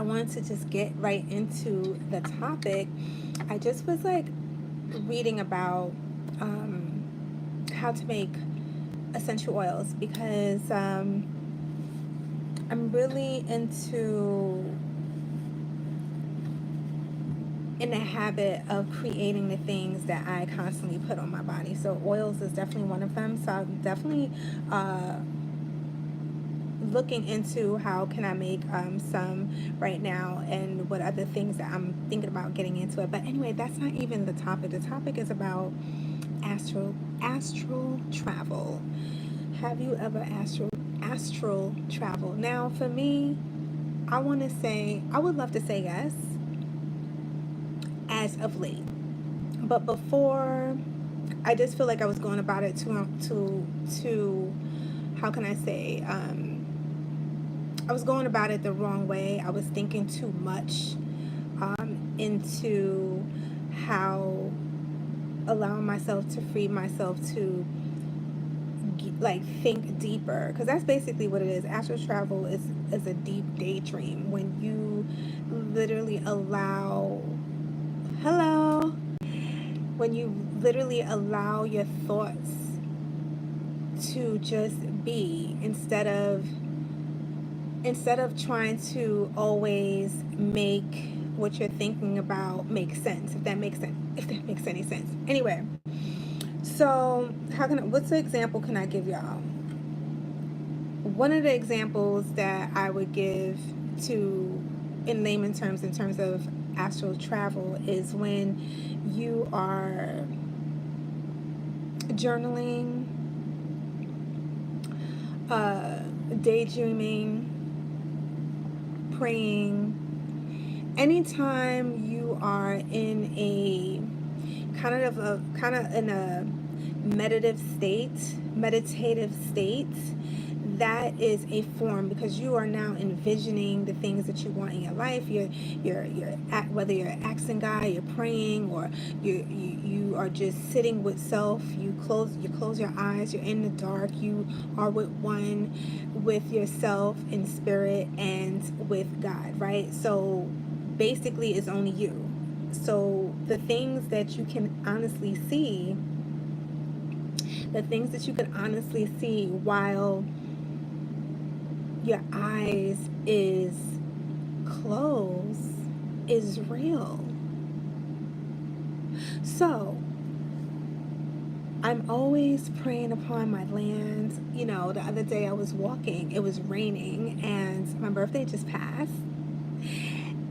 wanted to just get right into the topic. I just was like reading about how to make essential oils because I'm really in the habit of creating the things that I constantly put on my body. So oils is definitely one of them. So I'm definitely uh, looking into how can I make some right now and what other things that I'm thinking about getting into it. But anyway, that's not even the topic. The topic is about astral travel. Have you ever astral travel? Now for me, I would love to say yes as of late. But before, I just feel like I was going about it too how can I say, I was going about it the wrong way. I was thinking too much into how allowing myself to free myself to like think deeper, because that's basically what it is. Astral travel is a deep daydream when you literally allow, hello, when you literally allow your thoughts to just be, instead of trying to always make what you're thinking about make sense, if that makes any sense. Anyway, so what's the example can I give y'all? One of the examples that I would give to, in layman terms, in terms of astral travel, is when you are journaling, daydreaming, praying. Anytime you are in a kind of in a meditative state, that is a form, because you are now envisioning the things that you want in your life. Whether you're asking God, you're praying, or you are just sitting with self. You close your eyes. You're in the dark. You are with yourself in spirit and with God. Right. So basically, it's only you. So the things that you can honestly see, while your eyes is closed, is real. So I'm always praying upon my land. You know, the other day I was walking, it was raining, and my birthday just passed.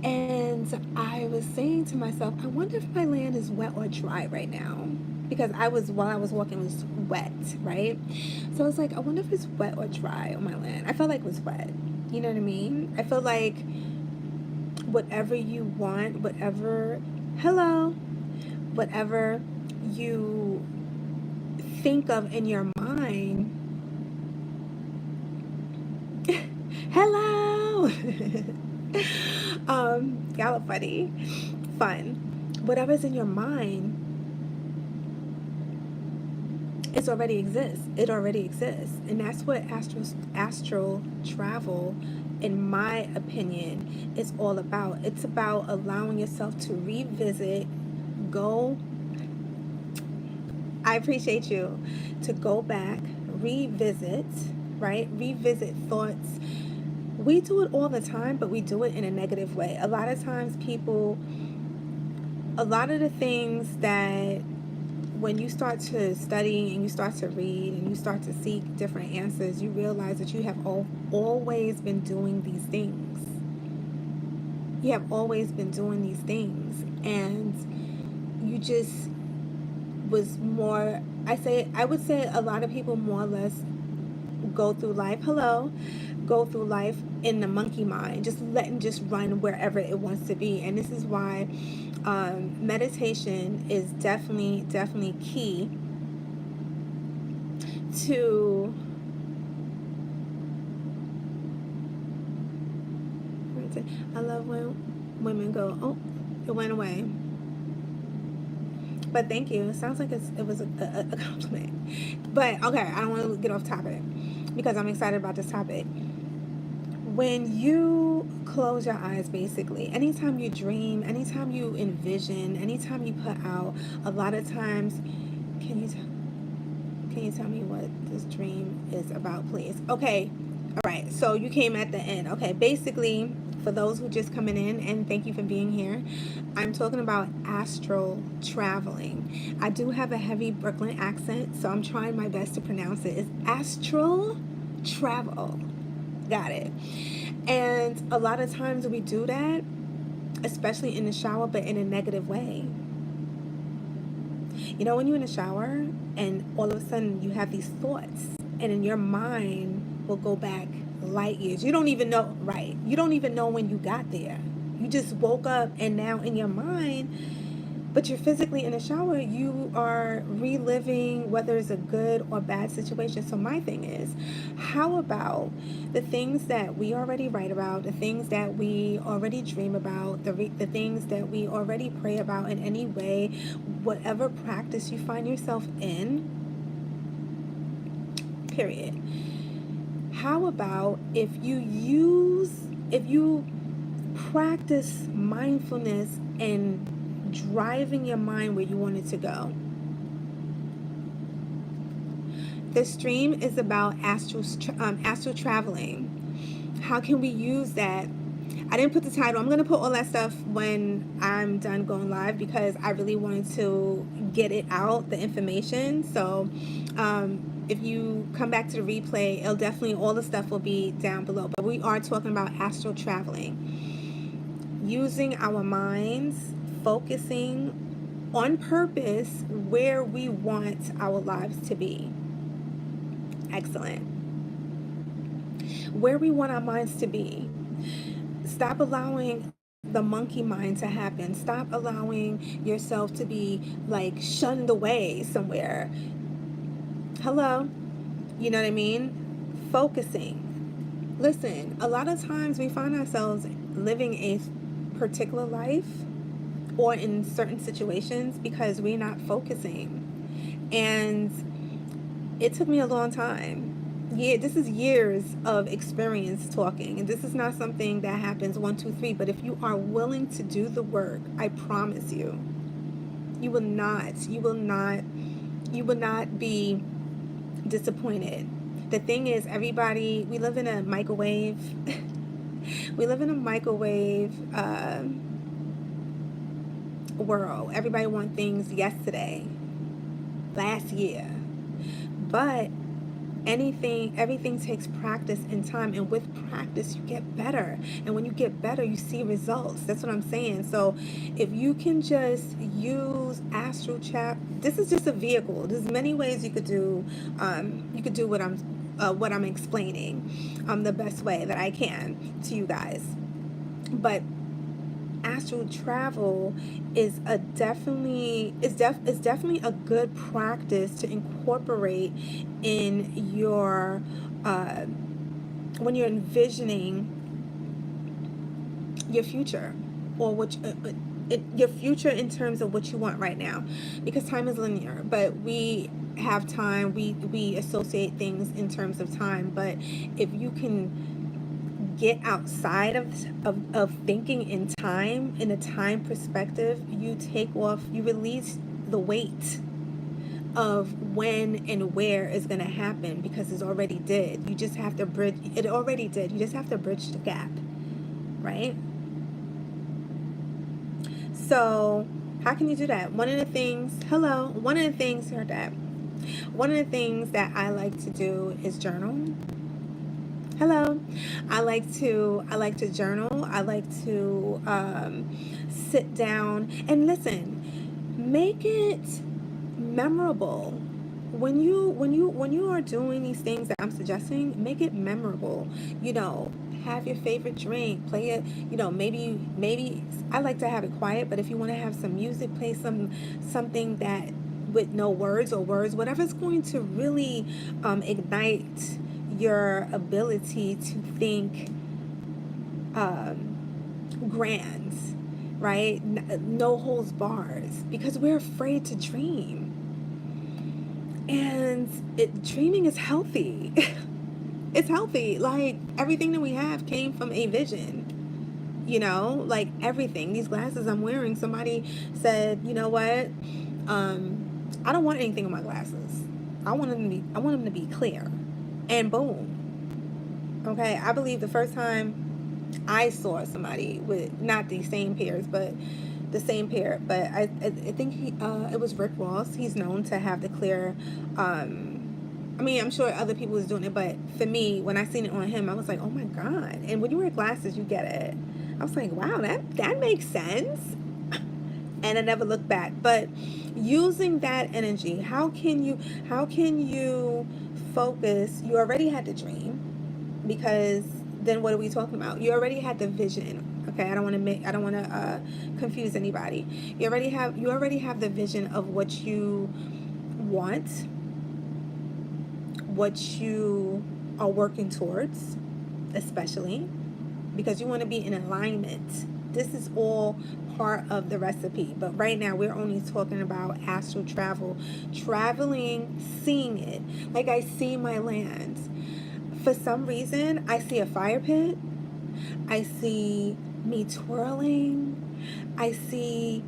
And I was saying to myself, I wonder if my land is wet or dry right now. Because while I was walking, it was wet, right? So I was like, I wonder if it's wet or dry on my land. I felt like it was wet. You know what I mean? I feel like whatever you want, whatever you think of in your mind, hello, y'all are funny, fun. Whatever's in your mind, it already exists, and that's what astral travel, in my opinion, is all about. It's about allowing yourself to revisit, I appreciate you, to go back, revisit, right? Revisit thoughts. We do it all the time, but we do it in a negative way. A lot of times a lot of the things that, when you start to study and you start to read and you start to seek different answers, you realize that you have always been doing these things. You have always been doing these things, and you just was more, I would say a lot of people more or less go through life in the monkey mind, just run wherever it wants to be. And this is why meditation is definitely key to, I love when women go, oh, it went away. But thank you. It sounds like it was a compliment. But okay, I don't want to get off topic because I'm excited about this topic. when you close your eyes, basically, anytime you dream, anytime you envision, anytime you put out, a lot of times, can you can you tell me what this dream is about, please? Okay, all right. So you came at the end. Okay, basically, for those who just coming in, and thank you for being here, I'm talking about astral traveling. I do have a heavy Brooklyn accent, so I'm trying my best to pronounce it. It's astral travel. Got it. And a lot of times we do that, especially in the shower, but in a negative way. You know, when you're in the shower and all of a sudden you have these thoughts, and in your mind will go back light years. You don't even know, right? You don't even know when you got there. You just woke up, and now in your mind, but you're physically in the shower, you are reliving whether it's a good or bad situation. So my thing is, how about the things that we already write about, the things that we already dream about, the things that we already pray about in any way, whatever practice you find yourself in, period. How about if you practice mindfulness and driving your mind where you want it to go? This stream is about astral traveling. How can we use that? I didn't put the title. I'm going to put all that stuff when I'm done going live, because I really wanted to get it out, the information. So if you come back to the replay, it'll definitely, all the stuff will be down below. But we are talking about astral traveling, using our minds, focusing on purpose where we want our lives to be. Excellent. Where we want our minds to be. Stop allowing the monkey mind to happen. Stop allowing yourself to be like shunned away somewhere. Hello? You know what I mean? Focusing. Listen, a lot of times we find ourselves living a particular life or in certain situations because we're not focusing. And it took me a long time. Yeah, this is years of experience talking, and this is not something that happens 1, 2, 3. But if you are willing to do the work, I promise you, you will not be disappointed. The thing is, everybody, we live in a microwave. We live in a microwave world. Everybody wants things yesterday, last year. But everything takes practice and time, and with practice you get better, and when you get better you see results. That's what I'm saying. So if you can just use astral chat, this is just a vehicle. There's many ways you could do what I'm explaining the best way that I can to you guys. But astral travel is definitely a good practice to incorporate in your when you're envisioning your future, or your future in terms of what you want right now, because time is linear, but we have time, we associate things in terms of time. But if you can get outside of thinking in time, in a time perspective, you release the weight of when and where is going to happen, because it's already did. You just have to bridge it. Already did. You just have to bridge the gap, right? So how can you do that? One of the things that I like to do is journal. Hello. I like to journal. I like to sit down and listen. Make it memorable. When you are doing these things that I'm suggesting, make it memorable. Have your favorite drink, play it. Maybe I like to have it quiet, but if you want to have some music, play something that with no words, or words, whatever's going to really ignite your ability to think grand, right? No holds bars, because we're afraid to dream, and dreaming is healthy. It's healthy. Like, everything that we have came from a vision. You know, like everything. These glasses I'm wearing, somebody said, you know what? I don't want anything in my glasses. I want them to be clear. And boom. Okay. I believe the first time I saw somebody with not the same pairs, but the same pair. But I think it was Rick Ross. He's known to have the clear. I mean, I'm sure other people was doing it, but for me, when I seen it on him, I was like, oh my god! And when you wear glasses, you get it. I was like, wow, that makes sense. And I never looked back. But using that energy, how can you focus? You already had the dream, because then what are we talking about? You already had the vision. Okay, I don't want to confuse anybody. You already have the vision of what you want, what you are working towards, especially because you want to be in alignment. This is all part of the recipe. But right now, we're only talking about astral travel, traveling, seeing it. Like, I see my land. For some reason, I see a fire pit. I see me twirling. I see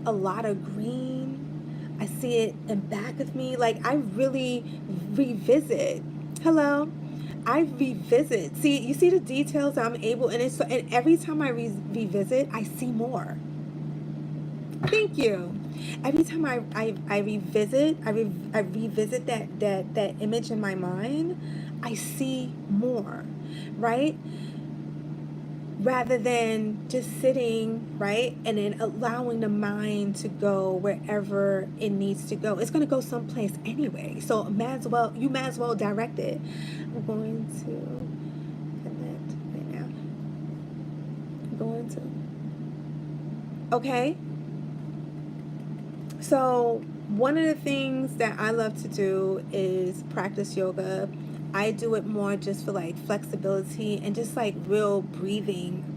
a lot of green. I see it in back of me. Like, I really revisit. Hello. I revisit. See, you see the details I'm able, and every time I revisit, I see more. Thank you. Every time I revisit, I revisit that image in my mind, I see more, right? Rather than just sitting, right, and then allowing the mind to go wherever it needs to go. It's going to go someplace anyway. So you might as well direct it. I'm going to connect right now. I'm going to. Okay. So one of the things that I love to do is practice yoga. I do it more just for like flexibility and just like real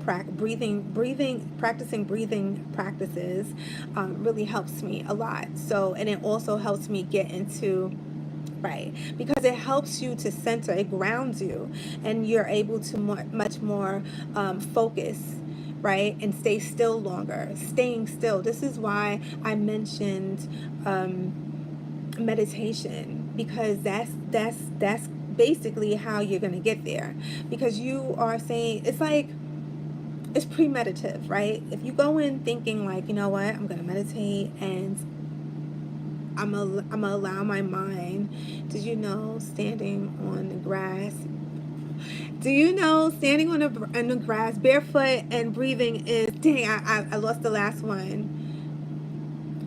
practicing breathing practices really helps me a lot. So, and it also helps me get into, right, because it helps you to center, it grounds you, and you're able to much more focus, right, and stay still longer. Staying still. This is why I mentioned meditation, because that's basically how you're going to get there, because you are saying, it's like, it's premeditative, right? If you go in thinking like, you know what, I'm going to meditate and I'm gonna allow my mind. Did you know standing on the grass? Do you know standing on the grass barefoot and breathing is, dang, I lost the last one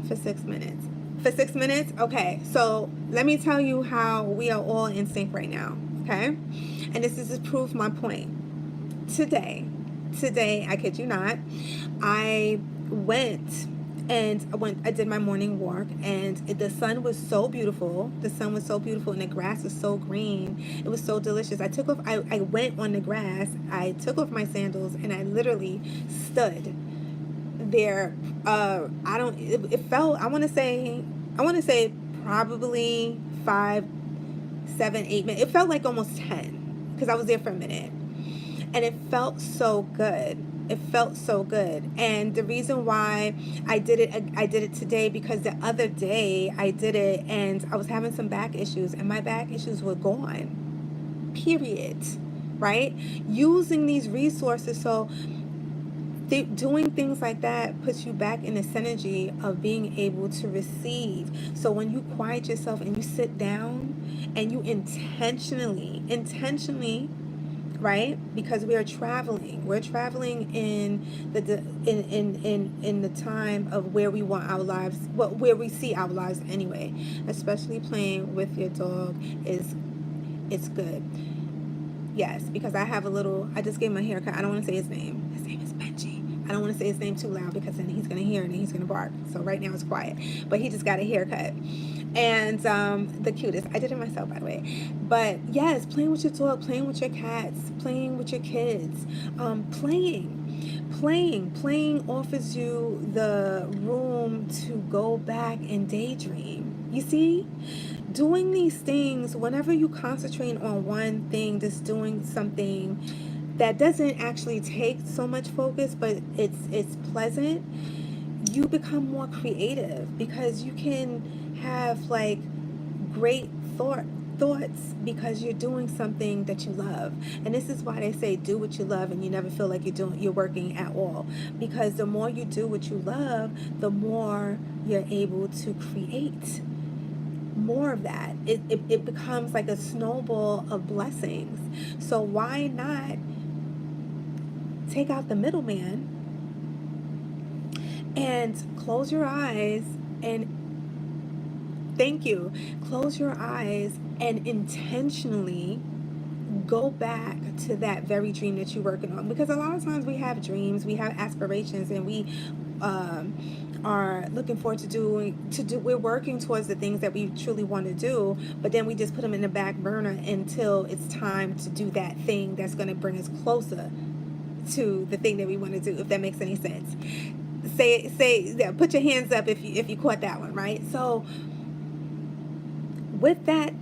for 6 minutes. For 6 minutes? Okay, so let me tell you how we are all in sync right now, okay? And this is to prove my point. Today, I kid you not, I did my morning walk, and the sun was so beautiful. The sun was so beautiful, and the grass was so green. It was so delicious. I went on the grass, I took off my sandals, and I literally stood there. It felt, I want to say probably 5, 7, 8 minutes. It felt like almost 10, because I was there for a minute, and it felt so good. It felt so good. And the reason why I did it today, because the other day I did it and I was having some back issues, and my back issues were gone, period, right? Using these resources. So doing things like that puts you back in this energy of being able to receive. So when you quiet yourself and you sit down and you intentionally, right? Because we are traveling. We're traveling in the time of where we want our lives, well, where we see our lives anyway. Especially playing with your dog it's good. Yes, because I just gave him a haircut. I don't want to say his name. His name is Benji. I don't want to say his name too loud, because then he's going to hear it and he's going to bark. So right now it's quiet. But he just got a haircut. And the cutest. I did it myself, by the way. But yes, playing with your dog, playing with your cats, playing with your kids, playing offers you the room to go back and daydream. You see? doing these things, whenever you concentrate on one thing, just doing something that doesn't actually take so much focus, but it's pleasant, you become more creative because you can have like great thoughts because you're doing something that you love. And this is why they say do what you love and you never feel like you're working at all, because the more you do what you love, the more you're able to create more of that. It becomes like a snowball of blessings. So why not take out the middleman and close your eyes and thank you. Close your eyes and intentionally go back to that very dream that you're working on. Because a lot of times we have dreams, we have aspirations, and we are looking forward we're working towards the things that we truly want to do, but then we just put them in the back burner until it's time to do that thing that's going to bring us closer to the thing that we want to do, if that makes any sense. Yeah, put your hands up if you caught that one, right? So with that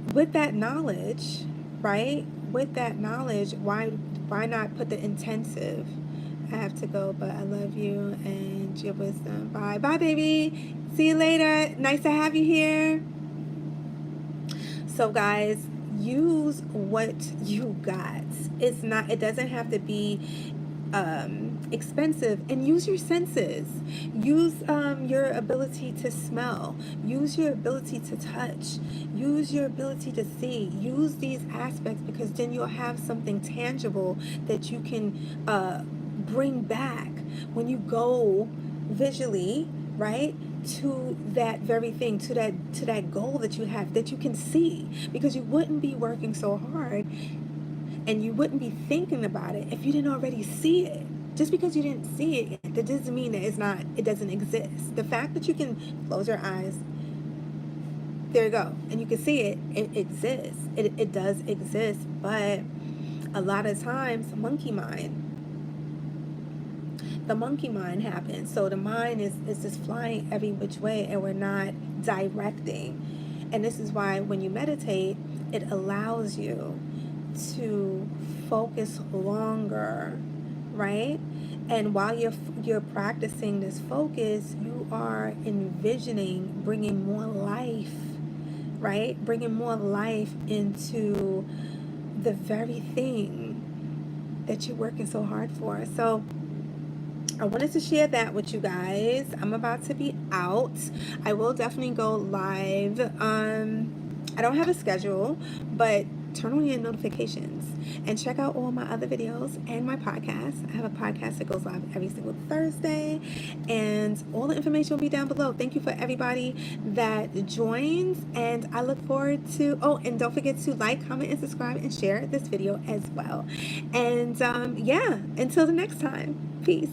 knowledge, right? With that knowledge, why not put the intensive? I have to go, but I love you and your wisdom. Bye, baby. See you later. Nice to have you here. So, guys, use what you got. It doesn't have to be expensive, and use your senses. Use your ability to smell. Use your ability to touch. Use your ability to see. Use these aspects, because then you'll have something tangible that you can bring back when you go visually, right, to that very thing, to that goal that you have, that you can see, because you wouldn't be working so hard and you wouldn't be thinking about it if you didn't already see it. Just because you didn't see it, that doesn't mean that it doesn't exist. The fact that you can close your eyes, there you go, and you can see it exists. It does exist, but a lot of times the monkey mind happens. So the mind is just flying every which way, and we're not directing. And this is why when you meditate, it allows you to focus longer, right? And while you're practicing this focus, you are envisioning bringing more life, right? Bringing more life into the very thing that you're working so hard for. So I wanted to share that with you guys. I'm about to be out. I will definitely go live. I don't have a schedule, but turn on your notifications and check out all my other videos and my podcast. I have a podcast that goes live every single Thursday, and all the information will be down below. Thank you for everybody that joins, and I look forward to, and don't forget to like, comment, and subscribe, and share this video as well. And yeah, until the next time, peace.